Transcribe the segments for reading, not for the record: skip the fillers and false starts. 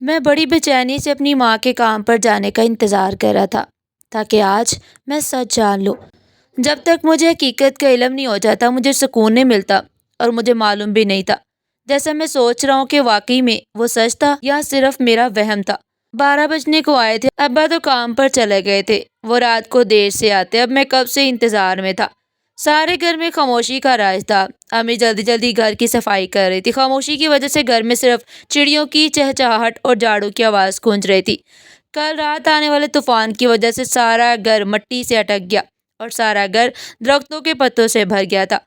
میں بڑی بےچینی سے اپنی ماں کے کام پر جانے کا انتظار کر رہا تھا تاکہ آج میں سچ جان لوں۔ جب تک مجھے حقیقت کا علم نہیں ہو جاتا مجھے سکون نہیں ملتا، اور مجھے معلوم بھی نہیں تھا جیسا میں سوچ رہا ہوں کہ واقعی میں وہ سچ تھا یا صرف میرا وہم تھا۔ 12 بجنے کو آئے تھے، ابا تو کام پر چلے گئے تھے، وہ رات کو دیر سے آتے، اب میں کب سے انتظار میں تھا۔ سارے گھر میں خاموشی کا راج تھا، امی جلدی جلدی گھر کی صفائی کر رہی تھی، خاموشی کی وجہ سے گھر میں صرف چڑیوں کی چہچہاہٹ اور جھاڑو کی آواز گونج رہی تھی۔ کل رات آنے والے طوفان کی وجہ سے سارا گھر مٹی سے اٹک گیا اور سارا گھر درختوں کے پتوں سے بھر گیا تھا۔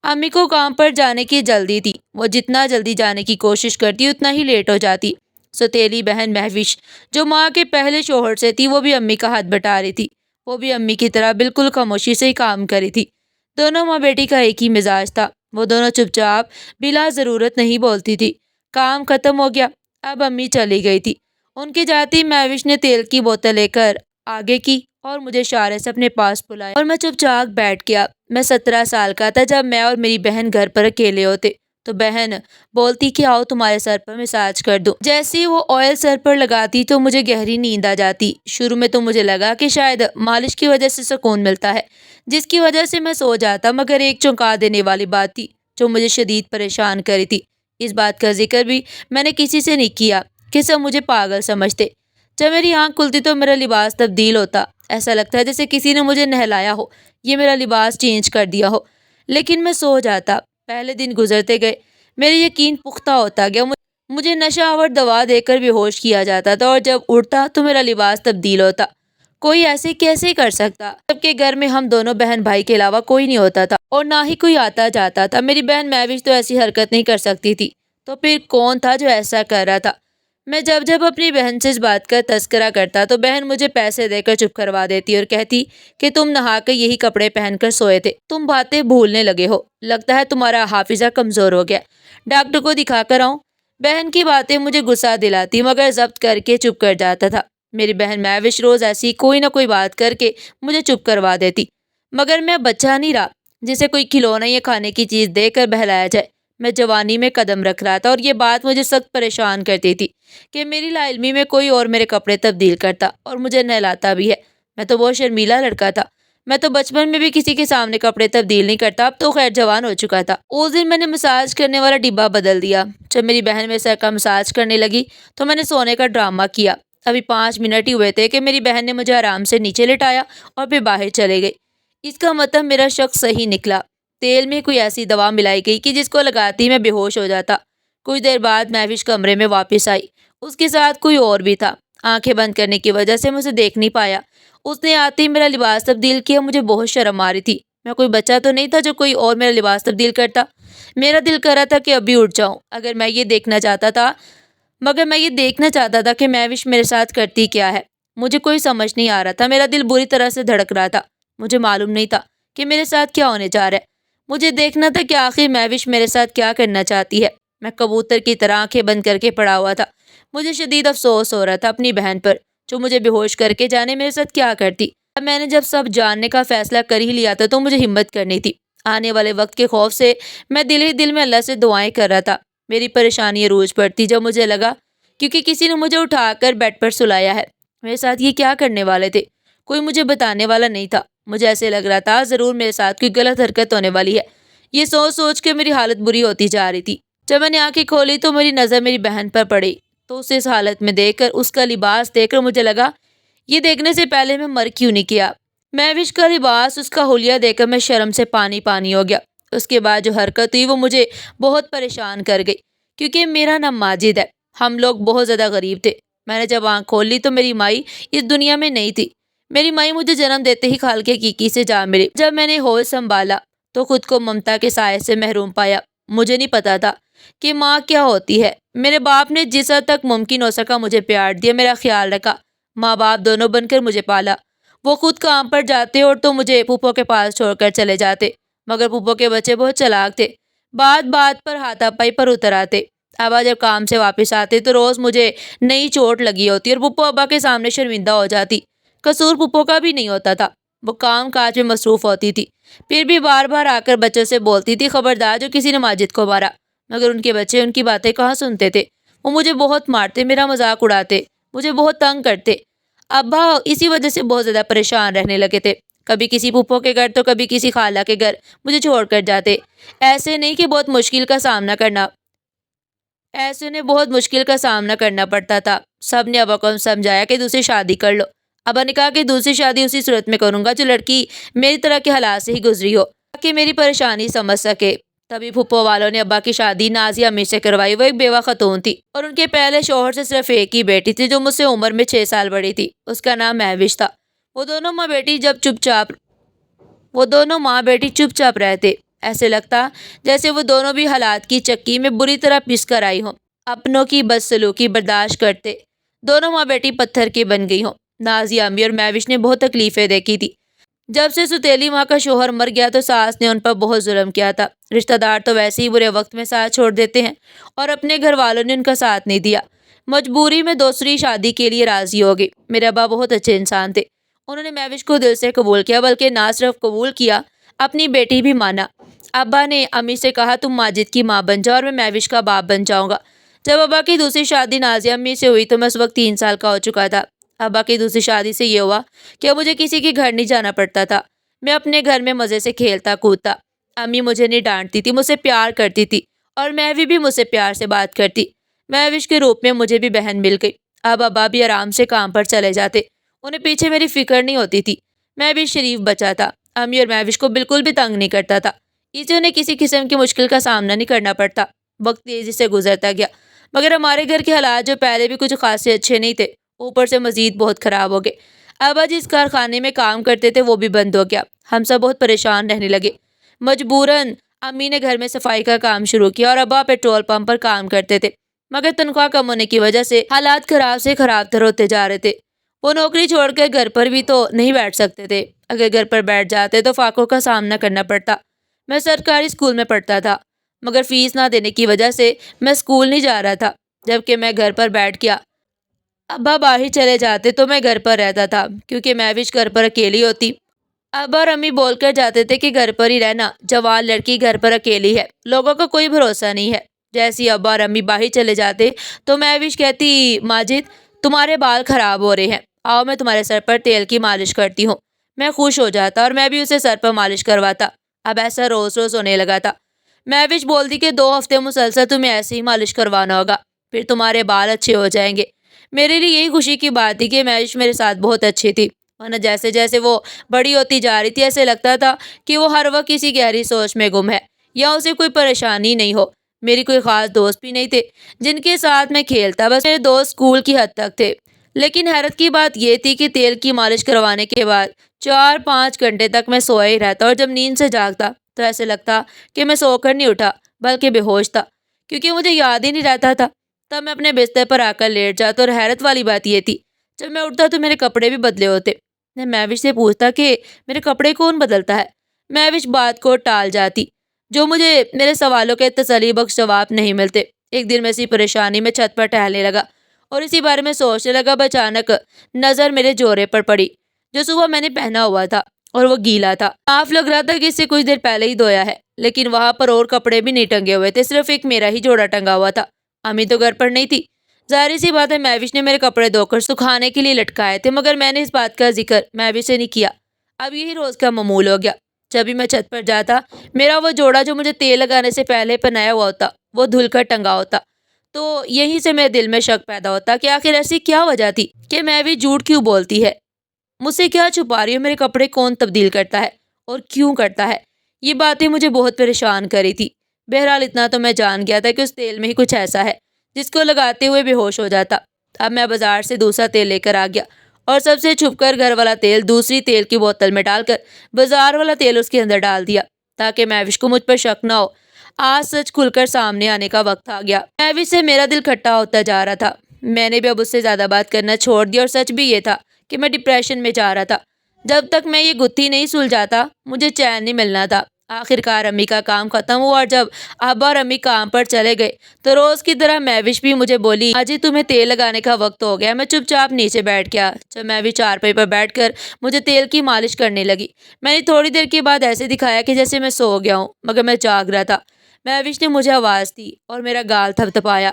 امی کو کام پر جانے کی جلدی تھی، وہ جتنا جلدی جانے کی کوشش کرتی اتنا ہی لیٹ ہو جاتی۔ سوتیلی بہن مہوش جو ماں کے پہلے شوہر سے تھی وہ بھی امی کا ہاتھ بٹا رہی تھی، وہ بھی امی کی طرح بالکل خاموشی سے ہی کام کر رہی تھی۔ دونوں ماں بیٹی کا ایک ہی مزاج تھا، وہ دونوں چپ چاپ بلا ضرورت نہیں بولتی تھی۔ کام ختم ہو گیا، اب امی چلی گئی تھی۔ ان کے جاتے ہی مہوش نے تیل کی بوتل لے کر آگے کی اور مجھے اشارے سے اپنے پاس بلایا اور میں چپ چاپ بیٹھ گیا۔ میں 17 سال کا تھا جب میں اور میری بہن گھر پر اکیلے ہوتے تو بہن بولتی کہ آؤ تمہارے سر پر مساج کر دوں۔ جیسے ہی وہ آئل سر پر لگاتی تو مجھے گہری نیند آ جاتی۔ شروع میں تو مجھے لگا کہ شاید مالش کی وجہ سے سکون ملتا ہے جس کی وجہ سے میں سو جاتا، مگر ایک چونکا دینے والی بات تھی جو مجھے شدید پریشان کری تھی۔ اس بات کا ذکر بھی میں نے کسی سے نہیں کیا کہ سب مجھے پاگل سمجھتے۔ جب میری آنکھ کھلتی تو میرا لباس تبدیل ہوتا، ایسا لگتا ہے جیسے کسی نے مجھے نہلایا ہو، یہ میرا لباس چینج کر دیا ہو، لیکن میں سو جاتا۔ پہلے دن گزرتے گئے، میرے یقین پختہ ہوتا گیا، مجھے نشہ آور دوا دے کر بے ہوش کیا جاتا تھا، اور جب اٹھتا تو میرا لباس تبدیل ہوتا۔ کوئی ایسے کیسے کر سکتا جبکہ گھر میں ہم دونوں بہن بھائی کے علاوہ کوئی نہیں ہوتا تھا اور نہ ہی کوئی آتا جاتا تھا۔ میری بہن مہوش تو ایسی حرکت نہیں کر سکتی تھی، تو پھر کون تھا جو ایسا کر رہا تھا؟ میں جب اپنی بہن سے اس بات کا تذکرہ کرتا تو بہن مجھے پیسے دے کر چپ کروا دیتی اور کہتی کہ تم نہا کے یہی کپڑے پہن کر سوئے تھے، تم باتیں بھولنے لگے ہو، لگتا ہے تمہارا حافظہ کمزور ہو گیا، ڈاکٹر کو دکھا کر آؤں۔ بہن کی باتیں مجھے غصہ دلاتی مگر ضبط کر کے چپ کر جاتا تھا۔ میری بہن مہوش روز ایسی کوئی نہ کوئی بات کر کے مجھے چپ کروا دیتی، مگر میں بچہ نہیں رہا جسے کوئی کھلونا یا کھانے کی چیز دے کر بہلایا جائے۔ میں جوانی میں قدم رکھ رہا تھا اور یہ بات مجھے سخت پریشان کرتی تھی کہ میری لا علمی میں کوئی اور میرے کپڑے تبدیل کرتا اور مجھے نہلاتا بھی ہے۔ میں تو بہت شرمیلا لڑکا تھا، میں تو بچپن میں بھی کسی کے سامنے کپڑے تبدیل نہیں کرتا، اب تو خیر جوان ہو چکا تھا۔ اس دن میں نے مساج کرنے والا ڈبہ بدل دیا۔ جب میری بہن میرے سر کا مساج کرنے لگی تو میں نے سونے کا ڈرامہ کیا۔ ابھی 5 منٹ ہی ہوئے تھے کہ میری بہن نے مجھے آرام سے نیچے لٹایا اور پھر باہر چلے گئی۔ اس کا مطلب میرا شک صحیح نکلا، تیل میں کوئی ایسی دوا ملائی گئی کہ جس کو لگاتی میں بے ہوش ہو جاتا۔ کچھ دیر بعد مہوش کمرے میں واپس آئی، اس کے ساتھ کوئی اور بھی تھا۔ آنکھیں بند کرنے کی وجہ سے میں اسے دیکھ نہیں پایا۔ اس نے آتے ہی میرا لباس تبدیل کیا، مجھے بہت شرم آ رہی تھی، میں کوئی بچہ تو نہیں تھا جو کوئی اور میرا لباس تبدیل کرتا۔ میرا دل کر رہا تھا کہ ابھی اٹھ جاؤں، مگر میں یہ دیکھنا چاہتا تھا کہ مہوش میرے ساتھ کرتی کیا ہے۔ مجھے کوئی سمجھ نہیں آ رہا تھا، میرا دل بری طرح سے دھڑک رہا تھا، مجھے معلوم نہیں تھا کہ میرے ساتھ کیا ہونے جا رہا ہے۔ مجھے دیکھنا تھا کہ آخر مہوش میرے ساتھ کیا کرنا چاہتی ہے۔ میں کبوتر کی طرح آنکھیں بند کر کے پڑا ہوا تھا، مجھے شدید افسوس ہو رہا تھا اپنی بہن پر جو مجھے بے ہوش کر کے جانے میرے ساتھ کیا کرتی۔ اب میں نے جب سب جاننے کا فیصلہ کر ہی لیا تھا تو مجھے ہمت کرنی تھی۔ آنے والے وقت کے خوف سے میں دل ہی دل میں اللہ سے دعائیں کر رہا تھا۔ میری پریشانی عروج پر تھی جب مجھے لگا کیونکہ کسی نے مجھے اٹھا کر بیڈ پر سلایا ہے۔ میرے ساتھ یہ کیا کرنے والے تھے؟ کوئی مجھے بتانے والا نہیں تھا۔ مجھے ایسے لگ رہا تھا ضرور میرے ساتھ کوئی غلط حرکت ہونے والی ہے۔ یہ سوچ سوچ کے میری حالت بری ہوتی جا رہی تھی۔ جب میں نے آنکھیں کھولی تو میری نظر میری بہن پر پڑی، تو اسے اس حالت میں دیکھ کر، اس کا لباس دیکھ کر مجھے لگا یہ دیکھنے سے پہلے میں مر کیوں نہیں گیا۔ مہوش کا لباس، اس کا حلیہ دیکھ کر میں شرم سے پانی پانی ہو گیا۔ اس کے بعد جو حرکت ہوئی وہ مجھے بہت پریشان کر گئی کیونکہ میرا نام ماجد ہے، ہم لوگ بہت زیادہ غریب تھے۔ میں نے جب آنکھ کھول لی تو میری مائی اس دنیا میں نہیں تھی۔ میری مائی مجھے جنم دیتے ہی خالقہ کیکی سے جا ملی۔ جب میں نے ہوش سنبھالا تو خود کو ممتا کے سائے سے محروم پایا۔ مجھے نہیں پتا تھا کہ ماں کیا ہوتی ہے۔ میرے باپ نے جس حد تک ممکن ہو سکا مجھے پیار دیا، میرا خیال رکھا، ماں باپ دونوں بن کر مجھے پالا۔ وہ خود کام پر جاتے اور تو مجھے پھوپھو کے پاس چھوڑ کر چلے جاتے، مگر پھوپھو کے بچے بہت چلاک تھے، بات بات پر ہاتھا پائی پر اتر آتے۔ ابا جب کام سے واپس آتے تو روز مجھے نئی چوٹ لگی ہوتی اور پھوپھو ابا کے سامنے شرمندہ ہو جاتی۔ قصور پھوپھو کا بھی نہیں ہوتا تھا، وہ کام کاج میں مصروف ہوتی تھی، پھر بھی بار بار آ کر بچوں سے بولتی تھی خبردار جو کسی نے ماجد کو مارا، مگر ان کے بچے ان کی باتیں کہاں سنتے تھے۔ وہ مجھے بہت مارتے، میرا مذاق اڑاتے، مجھے بہت تنگ کرتے۔ ابا اسی وجہ سے بہت زیادہ پریشان رہنے لگے تھے۔ کبھی کسی پھپھو کے گھر تو کبھی کسی خالہ کے گھر مجھے چھوڑ کر جاتے۔ ایسے نہیں کہ بہت مشکل کا سامنا کرنا ایسے انہیں بہت مشکل کا سامنا کرنا پڑتا تھا۔ سب نے ابا کو سمجھایا کہ دوسری شادی کر لو۔ ابا نے کہا کہ دوسری شادی اسی صورت میں کروں گا جو لڑکی میری طرح کے حالات سے ہی گزری ہو، تاکہ میری پریشانی سمجھ سکے۔ تبھی پھپھو والوں نے ابا کی شادی نازیہ امیر سے کروائی۔ وہ ایک بیوہ خاتون تھی اور ان کے پہلے شوہر سے صرف ایک ہی بیٹی تھی جو مجھ سے عمر میں 6 سال بڑی تھی۔ اس کا نام مہوش تھا۔ وہ دونوں ماں بیٹی چپ چاپ رہتے۔ ایسے لگتا جیسے وہ دونوں بھی حالات کی چکی میں بری طرح پس کر آئی ہوں، اپنوں کی بدسلوکی برداشت کرتے۔ دونوں ماں بیٹی پتھر کی بن گئی ہوں۔ نازیہ امی اور مہوش نے بہت تکلیفیں دیکھی تھی۔ جب سے ستیلی ماں کا شوہر مر گیا تو ساس نے ان پر بہت ظلم کیا تھا۔ رشتہ دار تو ویسے ہی برے وقت میں ساتھ چھوڑ دیتے ہیں، اور اپنے گھر والوں نے ان کا ساتھ نہیں دیا۔ مجبوری میں دوسری شادی کے لیے راضی ہو گئی۔ میرے ابا بہت اچھے انسان تھے۔ انہوں نے مہوش کو دل سے قبول کیا، بلکہ نہ صرف قبول کیا، اپنی بیٹی بھی مانا۔ ابا نے امی سے کہا تم ماجد کی ماں بن جاؤ اور میں مہوش کا باپ بن جاؤں گا۔ جب ابا کی دوسری شادی نازیہ امی سے ہوئی تو میں اس وقت 3 سال کا ہو چکا تھا۔ ابا کی دوسری شادی سے یہ ہوا کہ مجھے کسی کے گھر نہیں جانا پڑتا تھا۔ میں اپنے گھر میں مزے سے کھیلتا کودتا۔ امی مجھے نہیں ڈانٹتی تھی، مجھ سے پیار کرتی تھی، اور مہوی بھی مجھ سے پیار سے بات کرتی۔ مہوش کے روپ میں مجھے بھی بہن مل گئی۔ اب ابا بھی آرام سے کام پر چلے جاتے، انہیں پیچھے میری فکر نہیں ہوتی تھی۔ میں بھی شریف بچا تھا، امی اور مہوش کو بالکل بھی تنگ نہیں کرتا تھا، اسے انہیں کسی قسم کی مشکل کا سامنا نہیں کرنا پڑتا۔ وقت تیزی سے گزرتا گیا، مگر ہمارے گھر کے حالات جو پہلے بھی کچھ خاصے اچھے نہیں تھے، اوپر سے مزید بہت خراب ہو گئے۔ ابا جس کارخانے میں کام کرتے تھے وہ بھی بند ہو گیا۔ ہم سب بہت پریشان رہنے لگے۔ مجبوراً امی نے گھر میں صفائی کا کام شروع کیا اور ابا پیٹرول پمپ پر کام کرتے تھے، مگر تنخواہ کم ہونے کی وجہ سے حالات خراب سے خراب تر ہوتے جا رہے تھے۔ وہ نوکری چھوڑ کر گھر پر بھی تو نہیں بیٹھ سکتے تھے، اگر گھر پر بیٹھ جاتے تو فاقوں کا سامنا کرنا پڑتا۔ میں سرکاری اسکول میں پڑھتا تھا، مگر فیس نہ دینے کی وجہ سے میں اسکول نہیں جا رہا تھا۔ جبکہ میں گھر پر بیٹھ گیا، ابا باہر چلے جاتے تو میں گھر پر رہتا تھا، کیونکہ مہوش گھر پر اکیلی ہوتی۔ ابا اور امی بول کر جاتے تھے کہ گھر پر ہی رہنا، جوان لڑکی گھر پر اکیلی ہے، لوگوں کا کوئی بھروسہ نہیں ہے۔ جیسے ہی ابا اور امی باہر چلے جاتے تو مہوش کہتی ماجد تمہارے بال خراب ہو رہے ہیں، آؤ میں تمہارے سر پر تیل کی مالش کرتی ہوں۔ میں خوش ہو جاتا اور میں بھی اسے سر پر مالش کرواتا۔ اب ایسا روز روز ہونے لگا تھا۔ مہوش بولتی کہ 2 ہفتے مسلسل تمہیں ایسے ہی مالش کروانا ہوگا، پھر تمہارے بال اچھے ہو جائیں گے۔ میرے لیے یہی خوشی کی بات تھی کہ مہوش میرے ساتھ بہت اچھی تھی، ورنہ جیسے جیسے وہ بڑی ہوتی جا رہی تھی ایسے لگتا تھا کہ وہ ہر وقت کسی گہری سوچ میں گم ہے، یا اسے کوئی پریشانی نہیں ہو۔ میری کوئی خاص دوست بھی نہیں تھے جن کے ساتھ میں کھیلتا، بس میرے دوست اسکول کی حد تک تھے۔ لیکن حیرت کی بات یہ تھی کہ تیل کی مالش کروانے کے بعد 4-5 گھنٹے تک میں سویا ہی رہتا، اور جب نیند سے جاگتا تو ایسے لگتا کہ میں سو کر نہیں اٹھا بلکہ بے ہوش تھا، کیونکہ مجھے یاد ہی نہیں رہتا تھا۔ تب میں اپنے بستر پر آ کر لیٹ جاتا، اور حیرت والی بات یہ تھی جب میں اٹھتا تو میرے کپڑے بھی بدلے ہوتے۔ میں مہوش سے پوچھتا کہ میرے کپڑے کون بدلتا ہے؟ مہوش بات کو ٹال جاتی، جو مجھے میرے سوالوں کے تسلی بخش جواب نہیں ملتے۔ ایک دن میں اسی پریشانی میں چھت پر ٹہلنے لگا اور اسی بارے میں سوچنے لگا، اچانک نظر میرے جورے پر پڑی جو صبح میں نے پہنا ہوا تھا، اور وہ گیلا تھا۔ صاف لگ رہا تھا کہ اس سے کچھ دیر پہلے ہی دھویا ہے، لیکن وہاں پر اور کپڑے بھی نہیں ٹنگے ہوئے تھے، صرف ایک میرا ہی جوڑا ٹنگا ہوا تھا۔ امی تو گھر پر نہیں تھی۔ ظاہر سی بات ہے مہوش نے میرے کپڑے دھو کر سکھانے کے لیے لٹکائے تھے، مگر میں نے اس بات کا ذکر مہوش سے نہیں کیا۔ اب یہی روز کا معمول ہو گیا۔ جب بھی میں چھت پر جاتا، میرا وہ جوڑا جو مجھے تیل لگانے سے پہلے پہنایا ہوا ہوتا وہ دھل کر ٹنگا ہوتا، تو یہیں سے میرے دل میں شک پیدا ہوتا کہ آخر ایسی کیا وجہ تھی کہ مہوش جھوٹ کیوں بولتی ہے، مجھ سے کیا چھپا رہی ہے، میرے کپڑے کون تبدیل کرتا ہے اور کیوں کرتا ہے؟ یہ باتیں مجھے بہت پریشان کری تھی۔ بہرحال اتنا تو میں جان گیا تھا کہ اس تیل میں ہی کچھ ایسا ہے جس کو لگاتے ہوئے بے ہوش ہو جاتا۔ اب میں بازار سے دوسرا تیل لے کر آ گیا، اور سب سے چھپ کر گھر والا تیل دوسری تیل کی بوتل میں ڈال کر بازار والا تیل اس کے اندر ڈال دیا، تاکہ مہوش کو مجھ پر شک نہ ہو۔ آج سچ کھل کر سامنے آنے کا وقت آ گیا۔ مہوش سے میرا دل کھٹا ہوتا جا رہا تھا۔ میں نے بھی اب اس سے زیادہ بات کرنا چھوڑ دیا، اور سچ بھی یہ تھا کہ میں ڈپریشن میں جا رہا تھا۔ جب تک میں یہ گتھی نہیں سلجھاتا مجھے چین نہیں ملنا تھا۔ آخر کار امی کا کام ختم ہوا، اور جب ابا اور امی کام پر چلے گئے تو روز کی طرح مہوش بھی مجھے بولی آجی تمہیں تیل لگانے کا وقت ہو گیا۔ میں چپ چاپ نیچے بیٹھ گیا۔ جب مہوش چارپائی پر بیٹھ کر مجھے تیل کی مالش کرنے لگی، میں نے تھوڑی دیر کے بعد ایسے دکھایا کہ جیسے میں سو گیا ہوں، مگر میں جاگ رہا تھا۔ مہوش نے مجھے آواز دی اور میرا گال تھپتھپایا۔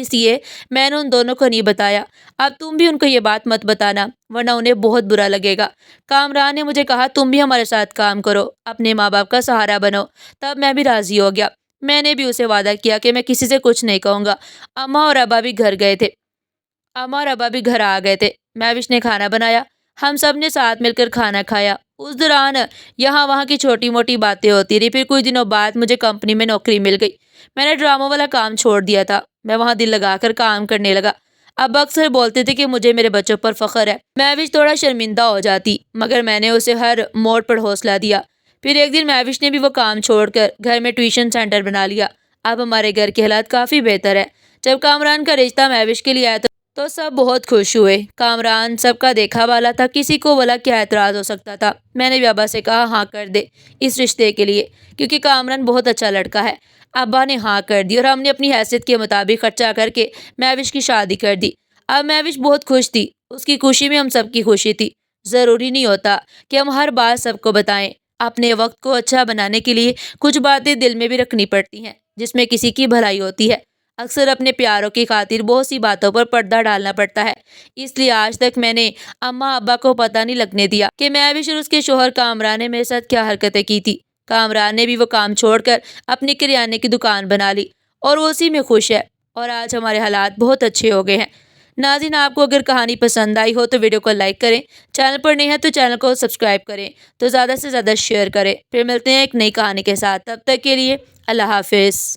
اس لیے میں نے ان دونوں کو نہیں بتایا۔ اب تم بھی ان کو یہ بات مت بتانا ورنہ انہیں بہت برا لگے گا۔ کامران نے مجھے کہا تم بھی ہمارے ساتھ کام کرو، اپنے ماں باپ کا سہارا بنو۔ تب میں بھی راضی ہو گیا۔ میں نے بھی اسے وعدہ کیا کہ میں کسی سے کچھ نہیں کہوں گا۔ اماں اور ابا بھی گھر آ گئے تھے۔ مہوش نے کھانا بنایا۔ ہم سب نے ساتھ مل کر کھانا کھایا۔ اس دوران یہاں وہاں کی چھوٹی موٹی باتیں ہوتی رہی۔ پھر کچھ دنوں بعد مجھے کمپنی میں نوکری مل گئی۔ میں نے ڈراموں والا کام چھوڑ دیا تھا۔ میں وہاں دل لگا کر کام کرنے لگا۔ ابا اکثر بولتے تھے کہ مجھے میرے بچوں پر فخر ہے۔ مہوش تھوڑا شرمندہ ہو جاتی مگر میں نے اسے ہر موڑ پر حوصلہ دیا۔ پھر ایک دن مہوش نے بھی وہ کام چھوڑ کر گھر میں ٹیوشن سینٹر بنا لیا۔ اب ہمارے گھر کے حالات کافی بہتر ہے۔ جب کامران کا رشتہ مہوش کے لیے آیا تو سب بہت خوش ہوئے۔ کامران سب کا دیکھا والا تھا، کسی کو بھلا کیا اعتراض ہو سکتا تھا۔ میں نے بھی ابا سے کہا ہاں کر دے اس رشتے کے لیے، کیونکہ کامران بہت اچھا لڑکا ہے۔ ابا نے ہاں کر دی اور ہم نے اپنی حیثیت کے مطابق خرچہ کر کے مہوش کی شادی کر دی۔ اب مہوش بہت خوش تھی۔ اس کی خوشی میں ہم سب کی خوشی تھی۔ ضروری نہیں ہوتا کہ ہم ہر بات سب کو بتائیں۔ اپنے وقت کو اچھا بنانے کے لیے کچھ باتیں دل میں بھی رکھنی پڑتی ہیں جس میں کسی کی بھلائی ہوتی ہے۔ اکثر اپنے پیاروں کی خاطر بہت سی باتوں پر پردہ ڈالنا پڑتا ہے۔ اس لیے آج تک میں نے اماں ابا کو پتہ نہیں لگنے دیا کہ مہوش اور اس کے شوہر کامران نے میرے ساتھ کیا حرکتیں کی تھی۔ کامران نے بھی وہ کام چھوڑ کر اپنی کریانے کی دکان بنا لی اور وہ اسی میں خوش ہے، اور آج ہمارے حالات بہت اچھے ہو گئے ہیں۔ ناظرین، آپ کو اگر کہانی پسند آئی ہو تو ویڈیو کو لائک کریں، چینل پر نئے ہیں تو چینل کو سبسکرائب کریں، تو زیادہ سے زیادہ شیئر کریں۔ پھر ملتے ہیں ایک نئی کہانی کے ساتھ، تب تک کے لیے اللہ حافظ۔